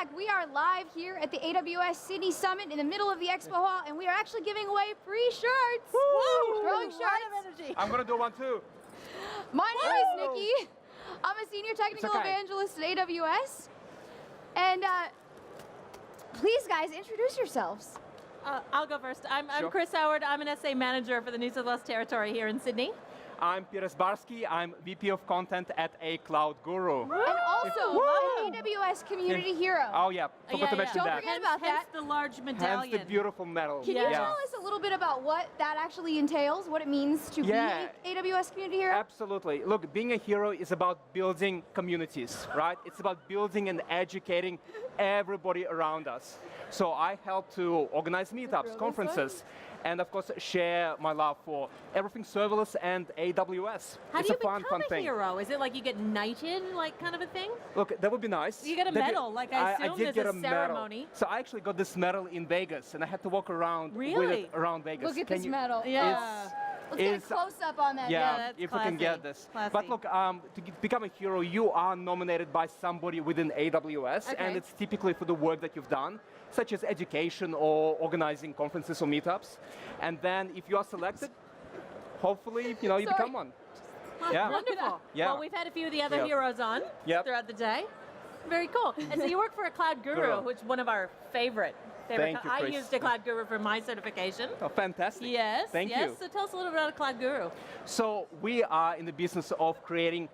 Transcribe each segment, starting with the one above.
back. We are live here at the AWS Sydney Summit in the middle of the expo hall, and we are actually giving away free shirts. Woo! Throwing shirts. I'm going to do one too. My name is Nikki. I'm a senior technical evangelist at AWS. And please, guys, introduce yourselves. I'll go first. I'm Chris Howard. I'm an SA manager for the New South Wales Territory here in Sydney. I'm Sbarski. I'm VP of Content at A Cloud Guru. And also an AWS community hero. Oh yeah, forgot to mention Don't that. forget about hence that. the large medallion. Hence the beautiful medal. Can you tell us a little bit about what that actually entails, what it means to be an AWS community hero? Absolutely. Look, being a hero is about building communities, right? It's about building and educating everybody around us. So I help to organize meetups, conferences, and of course share my love for everything serverless and AWS. How it's do you a fun become a thing. hero? Is it like you get knighted, like kind of a thing? Look, that would be nice. You get a medal, like I assume did there's get a ceremony. medal. So I actually got this medal in Vegas, and I had to walk around with it around Vegas. Look at this medal. Yeah. Let's get a close-up on that. Yeah, if we can get this. Classy. But look, to become a hero, you are nominated by somebody within AWS, and it's typically for the work that you've done, such as education or organizing conferences or meetups. And then if you are selected, hopefully, you become one. Yeah. Wonderful. Yeah. Well, we've had a few of the other heroes on throughout the day. Very cool. And so you work for a Cloud Guru, which is one of our favorite. Thank you, I Chris. used a Cloud Guru for my certification. Oh, fantastic. Yes. Thank you. So tell us a little bit about a Cloud Guru. So we are in the business of creating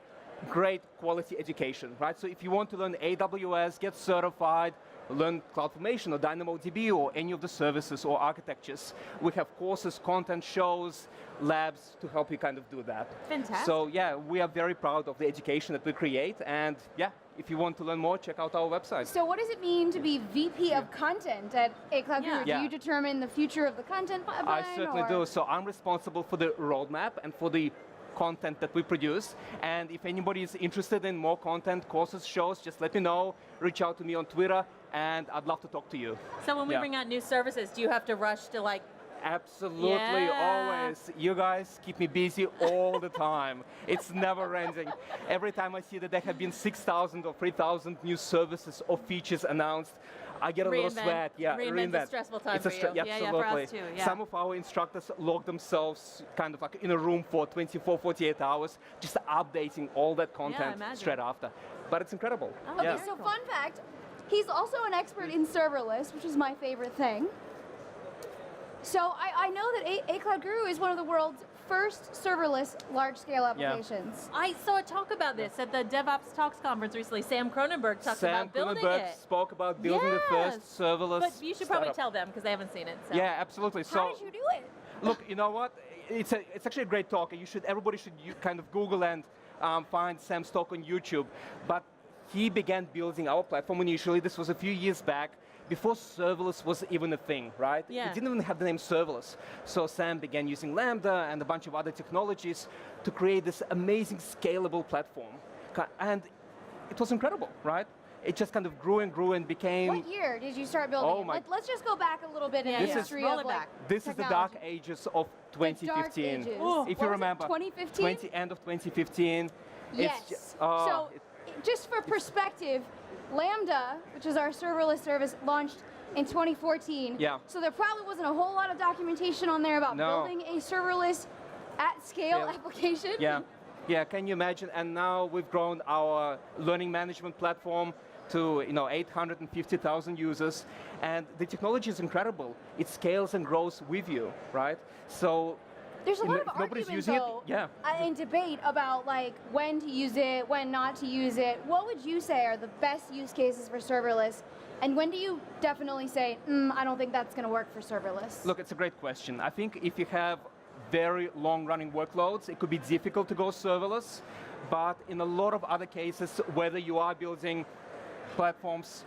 great quality education, right? So if you want to learn AWS, get certified, learn CloudFormation or DynamoDB or any of the services or architectures, we have courses, content, shows, labs to help you kind of do that. Fantastic. So yeah, we are very proud of the education that we create, and yeah, if you want to learn more, check out our website. So what does it mean to be VP of Content at A Cloud Guru? Yeah. Do you determine the future of the content pipeline? I certainly do. So I'm responsible for the roadmap and for the content that we produce. And if anybody is interested in more content, courses, shows, just let me know. Reach out to me on Twitter, and I'd love to talk to you. So when we bring out new services, do you have to rush to like? Absolutely, always. You guys keep me busy all the time. It's never ending. Every time I see that there have been 6,000 or 3,000 new services or features announced, I get a little sweat. Yeah, ReInvent is a stressful time for you. Absolutely. Yeah, for us too. Yeah. Some of our instructors lock themselves kind of like in a room for 24, 48 hours, just updating all that content straight after. But it's incredible. Oh, okay, so fun fact, he's also an expert in serverless, which is my favorite thing. So I know that A Cloud Guru is one of the world's first serverless large-scale applications. I saw a talk about this at the DevOps Talks conference recently. Sam Cronenberg talked about building Cronenberg it. spoke about building the first serverless But you should probably tell them because they haven't seen it. So. Yeah, absolutely. How did you do it? Look, you know what? It's actually a great talk. Everybody should kind of Google and find Sam's talk on YouTube. But he began building our platform initially. This was a few years back, before serverless was even a thing, right? Yeah. It didn't even have the name serverless. So Sam began using Lambda and a bunch of other technologies to create this amazing scalable platform. And it was incredible, right? It just kind of grew and became... What year did you start building it? Let's just go back a little bit in the history of This is the dark ages of 2015. If you remember. 2015? End of 2015. Yes. Just for perspective, Lambda, which is our serverless service, launched in 2014. Yeah. So there probably wasn't a whole lot of documentation on there about building a serverless at-scale application. Yeah. Yeah, can you imagine? And now we've grown our learning management platform to 850,000 users, and the technology is incredible. It scales and grows with you, right? So there's a lot of argument, though, and debate about like when to use it, when not to use it. What would you say are the best use cases for serverless? And when do you definitely say, I don't think that's going to work for serverless? Look, it's a great question. I think if you have very long-running workloads, it could be difficult to go serverless. But in a lot of other cases, whether you are building platforms,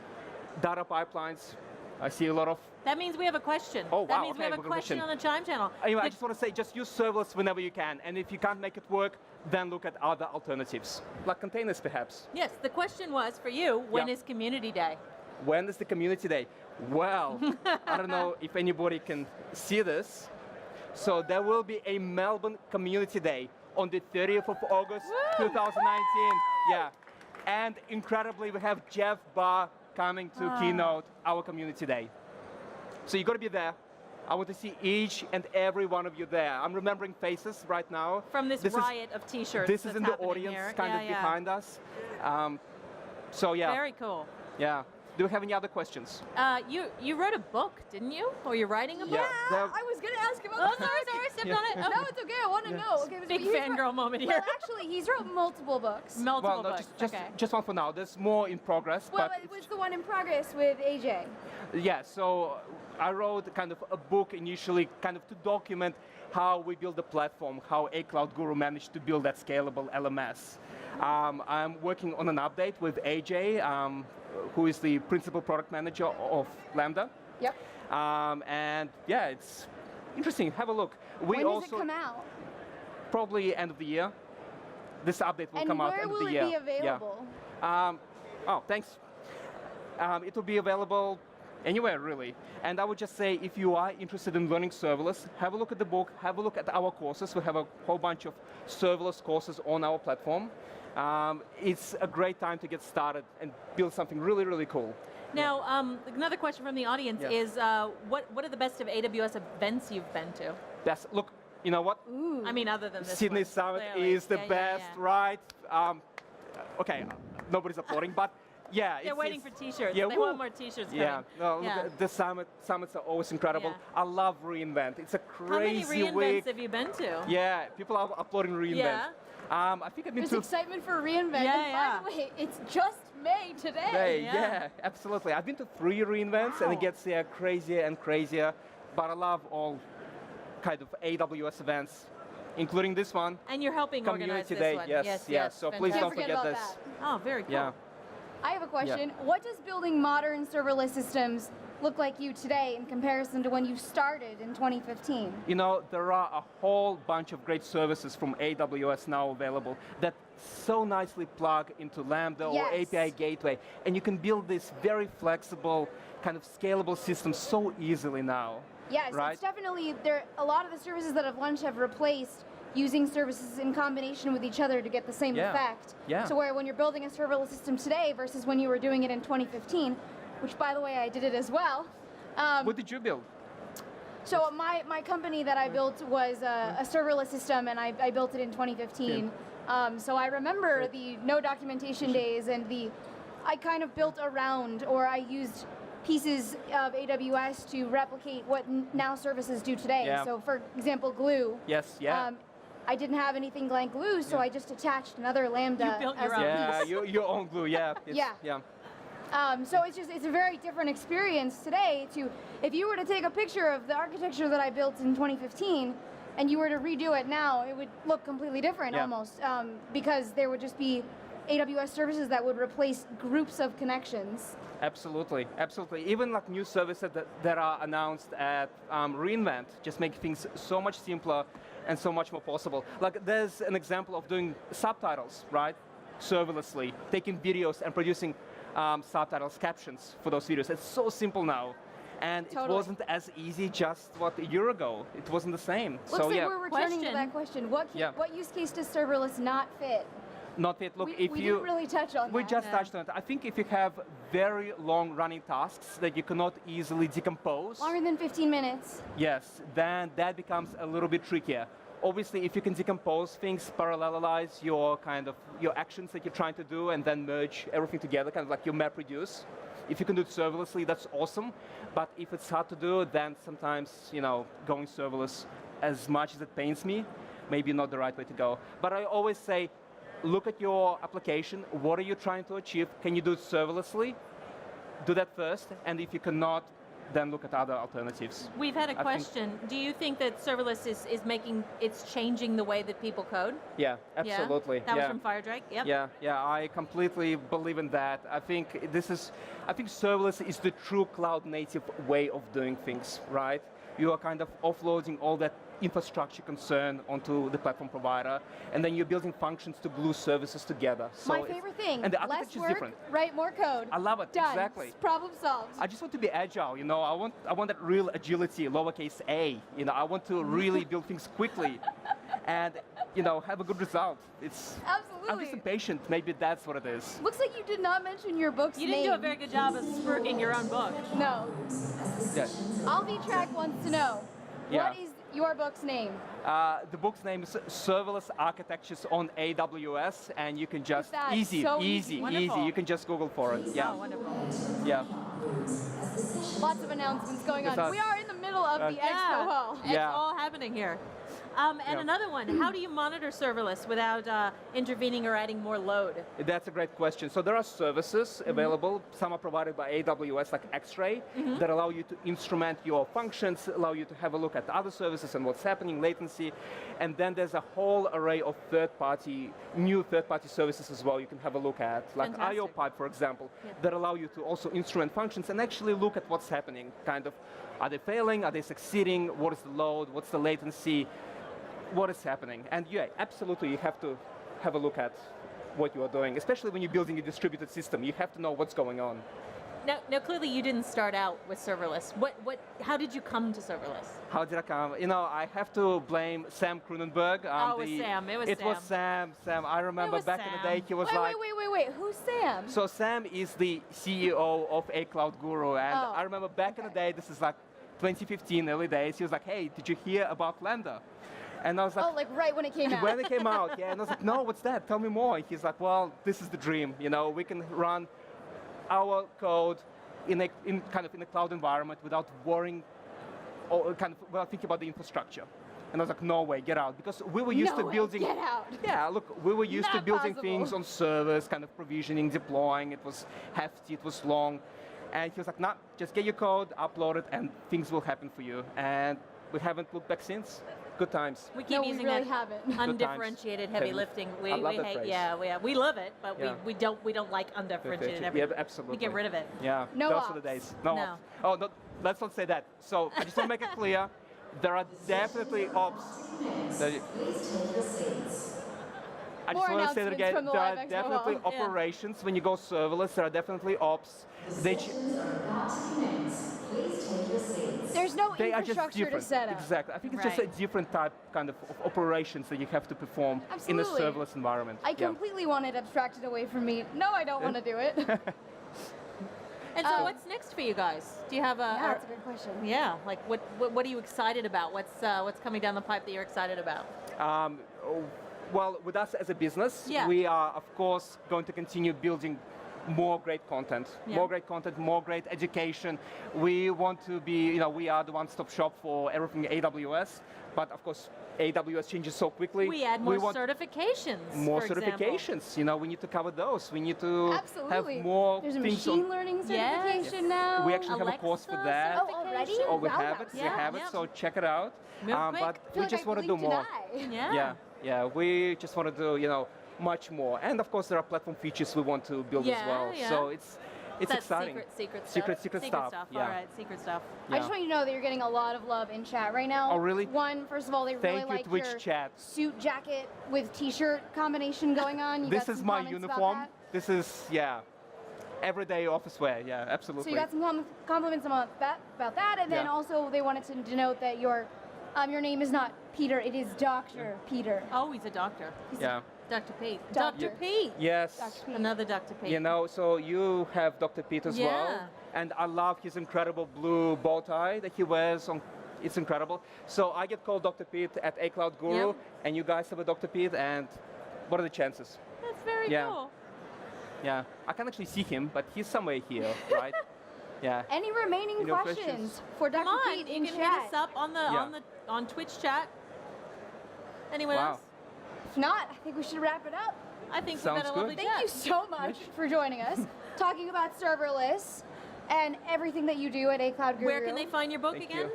data pipelines, I see a lot of... That means we have a question. Oh, wow. That means we have a question on the Chime channel. Anyway, I just want to say, just use serverless whenever you can. And if you can't make it work, then look at other alternatives, like containers, perhaps. Yes, the question was for you, when is Community Day? When is the Community Day? Well, I don't know if anybody can see this. So there will be a Melbourne Community Day on the 30th of August, 2019. Yeah. And incredibly, we have Jeff Barr coming to Keynote, our community day. So you got to be there. I want to see each and every one of you there. I'm remembering faces right now. From this riot of T-shirts. This is in the audience, kind of behind us. So yeah. Very cool. Yeah. Do we have any other questions? You wrote a book, didn't you? Or you're writing a book? Yeah, I was going to ask about that. Sorry, stepped on it. No, it's okay, I want to know. Okay, Big fangirl moment here. Well, actually, he's wrote multiple books. Multiple books, just one for now. There's more in progress. Well, but it was the one in progress with AJ. Yeah, so I wrote kind of a book initially kind of to document how we build a platform, how a cloud guru managed to build that scalable LMS. I'm working on an update with AJ, who is the principal product manager of Lambda. Yep. And yeah, it's interesting. Have a look. When does it come out? Probably end of the year. This update will come out end of the year. And where will it be available? Yeah. Thanks. It will be available anywhere, really. And I would just say, if you are interested in learning serverless, have a look at the book, have a look at our courses. We have a whole bunch of serverless courses on our platform. It's a great time to get started and build something really, really cool. Now, another question from the audience is, what are the best of AWS events you've been to? Look, you know what? Ooh. I mean, other than this Sydney Summit is the best, right? Okay, nobody's applauding, but yeah. They're waiting for T-shirts. Yeah, they want more T-shirts coming. Yeah, no, look, the summits are always incredible. Yeah. I love reInvent. It's a crazy How many week. reInvents have you been to? Yeah, people are uploading reInvent. Yeah. I think I've been There's to excitement for reInvent. And by the way, it's just May today. Yeah, absolutely. I've been to 3 reInvents, and it gets crazier and crazier. But I love all kind of AWS events, including this one. And you're helping organize this Day. one. Yes. So please don't forget this. That. Oh, very cool. Yeah. I have a question. What does building modern serverless systems look like you today in comparison to when you started in 2015? You know, there are a whole bunch of great services from AWS now available that so nicely plug into Lambda or API Gateway, and you can build this very flexible, kind of scalable system so easily now. Yes, right? It's definitely, a lot of the services that have launched have replaced using services in combination with each other to get the same effect. Yeah. So where when you're building a serverless system today versus when you were doing it in 2015, which by the way I did it as well. What did you build? So my company that I built was a serverless system, and I built it in 2015. So I remember the no documentation days, and I kind of built around, or I used pieces of AWS to replicate what now services do today. Yeah. So for example, Glue. Yes, yeah. I didn't have anything like Glue, so I just attached another Lambda. You built your own. piece. your own Glue, yeah. So it's a very different experience today if you were to take a picture of the architecture that I built in 2015 and you were to redo it now, it would look completely different almost, because there would just be AWS services that would replace groups of connections. Absolutely. Even like new services that are announced at reInvent just make things so much simpler and so much more possible. Like there's an example of doing subtitles, right? Serverlessly, taking videos and producing subtitles, captions for those videos. It's so simple now. And it wasn't as easy just, a year ago. It wasn't the same. Looks like we're returning to that question. What use case does serverless not fit? Not fit. Look, we didn't really touch on that. We just touched on it. I think if you have very long running tasks that you cannot easily decompose. Longer than 15 minutes. Yes, then that becomes a little bit trickier. Obviously, if you can decompose things, parallelize your actions that you're trying to do, and then merge everything together, kind of like your MapReduce. If you can do it serverlessly, that's awesome. But if it's hard to do, then sometimes, going serverless, as much as it pains me, maybe not the right way to go. But I always say, look at your application. What are you trying to achieve? Can you do it serverlessly? Do that first. And if you cannot, then look at other alternatives. We've had a question. Do you think that serverless is changing the way that people code? Yeah, absolutely. Yeah? That was from FireDrake? Yep. Yeah, I completely believe in that. I think serverless is the true cloud native way of doing things, right? You are kind of offloading all that infrastructure concern onto the platform provider, and then you're building functions to glue services together. So my favorite thing. And the architecture less work, is different. Write more code. I love it. Done. Exactly. Problem solved. I just want to be agile. I want that real agility, lowercase a. I want to really build things quickly. and have a good result. Absolutely. I'm just impatient. Maybe that's what it is. Looks like you did not mention your book's name. You didn't do a very good job of spurking your own book. No. Yeah. Track wants to know, Yeah. what is your book's name? The book's name is Serverless Architectures on AWS, and you can just That. easy. Wonderful. You can just Google for it. Yeah. Oh, wonderful. Yeah. Lots of announcements going on. It's We are in the middle of the expo hall. It's Yeah. all happening here. And Yeah. another one, how do you monitor serverless without intervening or adding more load? That's a great question. So there are services available. Some are provided by AWS, like X-Ray, that allow you to instrument your functions, allow you to have a look at other services and what's happening, latency. And then there's a whole array of new third-party services as well you can have a look at, like Fantastic. IOPipe, for example, that allow you to also instrument functions and actually look at what's happening. Kind of, are they failing? Are they succeeding? What is the load? What's the latency? What is happening? And yeah, absolutely, you have to have a look at what you are doing, especially when you're building a distributed system. You have to know what's going on. Now, clearly you didn't start out with serverless. How did you come to serverless? How did I come? I have to blame Sam Cronenberg. It was Sam. It was Sam. Sam. I remember was back in the day, he was Wait. Who's Sam? So Sam is the CEO of A Cloud Guru, and Oh, I remember back in the day, this is like 2015, early days, he was like, hey, did you hear about Lambda? And I was like, like right when it came out. when it came out, yeah. And I was like, no, what's that? Tell me more. He's like, well, this is the dream. We can run our code in a cloud environment without worrying, or without thinking about the infrastructure. And I was like, no way, get out. Because we were used to building. Get out. Yeah, look, we were used to Not building possible. things on servers, kind of provisioning, deploying. It was hefty, it was long. And he was like, nah, just get your code, upload it, and things will happen for you. And we haven't looked back since. Good times. We keep we using really that haven't. undifferentiated heavy lifting. I love that hate. phrase. Yeah, we love it, but Yeah. we don't like undifferentiated heavy. Yeah, absolutely. We get rid of it. Yeah, No those ops. are the days. No No. ops. Oh, no, let's not say that. So I just want to make it clear, there are definitely ops. I More just want to say that announcements again. from the There live are expo definitely hall. Yeah. operations when you go serverless. There are definitely ops. There's no They are just infrastructure to different. set up. Exactly. I think it's just a Right. different type of operations that you have to perform in a Absolutely. serverless environment. I Yeah. completely want it abstracted away from me. No, I don't want to do it. And so, what's next for you guys? Do you have Yeah, that's a good question. like what are you excited about? What's coming down the pipe that you're excited about? Well, with us as a business, Yeah. we are, of course, going to continue building more great content, more great education. We want to be, we are the one-stop shop for everything AWS, but of course, AWS changes so quickly. We add more want certifications. more for example. certifications. We need to cover those. We need to Absolutely. have more There's a things machine on. learning Yes. certification now. We actually have a course for Alexa that. Oh, already? Oh, we Wow, have that it. was We Yeah, have it. yeah. So check it out. Move quick. But I feel we like just I want to do blinked an more. eye. Yeah, we just want to do, much more. And of course, there are platform features we want to build as well. Yeah. So it's That's exciting. Secret stuff. Secret stuff. Yeah. All right, secret stuff. I just want you to know that you're getting a lot of love in chat right now. Oh, really? One, first of all, they really Thank you, like Twitch your chat. suit jacket with t-shirt combination going on. You This got is some my comments about uniform. that. This is, everyday office wear. Yeah, absolutely. So you got some compliments about that, and then Yeah. also they wanted to denote that your name is not Peter, it is Dr. Peter. Oh, he's a doctor. Yeah. Dr. Pete. Doctor. Dr. Pete. Yes. Dr. Pete. Another Dr. Pete. So you have Dr. Pete as well. Yeah. And I love his incredible blue bow tie that he wears on. It's incredible. So I get called Dr. Pete at A Cloud Guru, Yep. and you guys have a Dr. Pete, and what are the chances? That's very Yeah. cool. Yeah, I can't actually see him, but he's somewhere here, right? Yeah. Any remaining Any questions questions? for Dr. Come on, Pete you in can chat? hit us up on Twitch chat. Anyone Wow. else? If not, I think we should wrap it up. I think Sounds we've had a lovely good. Thank chat. you so much for joining us, talking about serverless and everything that you do at A Cloud Guru. Where can they find your book Thank again? you.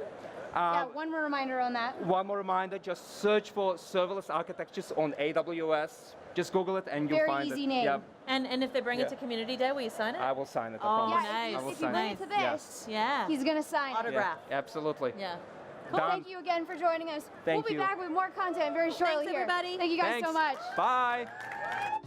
Yeah, one more reminder on that. One more reminder, just search for serverless architectures on AWS. Just Google it and you'll Very find it. easy name. Yep, And if they bring it Yeah. to Community Day, will you sign it? I will sign it. I Oh, promise. Yeah, nice. if I will you sign bring it. it to Yeah. this, Yeah. he's going to sign it. Autograph. Yeah, absolutely. Yeah. Well, Done. thank you again for joining us. Thank we'll be you. back with more content very shortly Thanks, here. everybody. Thank you guys so Thanks. much. Bye.